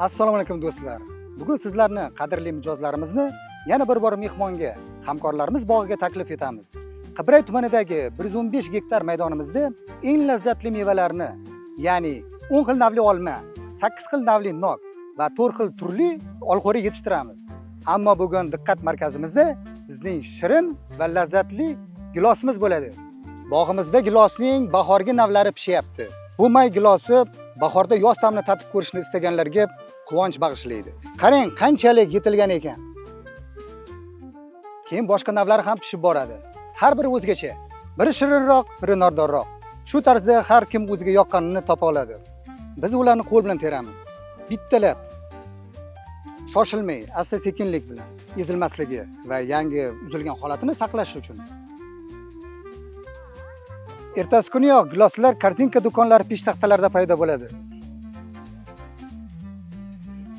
Assalomu alaykum do'stlar. Bugun sizlarni qadrli mijozlarimizni yana bir bor mehmonga, hamkorlarimiz bog'iga taklif etamiz. Qibray tumanidagi 115 gektar maydonimizda eng lazzatli mevalarni, ya'ni 10 xil navli olma, 8 xil navli nok va 4 xil turli olxo'ri yetishtiramiz. Ammo bugun diqqat markazimizda bizning shirin va lazzatli gilosimiz bo'ladi. Bog'imizda gilosning bahorgi navlari pishyapti. Bu may gilosi bahorda yoz ta'mini tatib ko'rishni istaganlarga quvonch bag'ishlaydi. Qarang, qanchalik yetilgan ekan. Keyin boshqa navlari ham pishib boradi. Har biri o'zgacha. Biri shirinroq, biri nordonroq. Shu tarzda har kim o'ziga yoqqanini topa oladi. Biz ularni qo'l bilan teramiz. Bittalab. Shoshilmay, asta-sekinlik bilan ezilmasligi va yangi uzilgan holatini saqlash uchun. Ertasi kuniyoq giloslar korzinka do'konlari peshtaxtalarida paydo bo'ladi.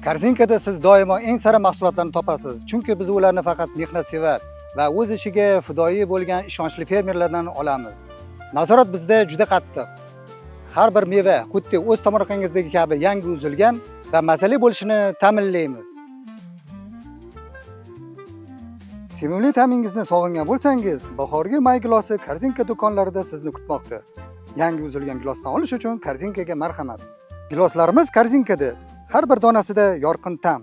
Korzinkada siz doimo eng sara mahsulotlarni topasiz, chunki biz ularni faqat mehnatsevar va o'z ishiga fidoyi bo'lgan ishonchli fermerlardan olamiz. Nazorat bizda juda qattiq. Har bir meva xuddi o'z tomorqangizdagi kabi yangi uzilgan va mazali bo'lishini ta'minlaymiz. Sevimli ta'mingizni sog'ingan bo'lsangiz, bahorgi may gilosi korzinka do'konlarida sizni kutmoqda. Yangi uzilgan gilosdan olish uchun korzinkaga marhamat. Giloslarimiz korzinkada, har bir donasida yorqin ta'm.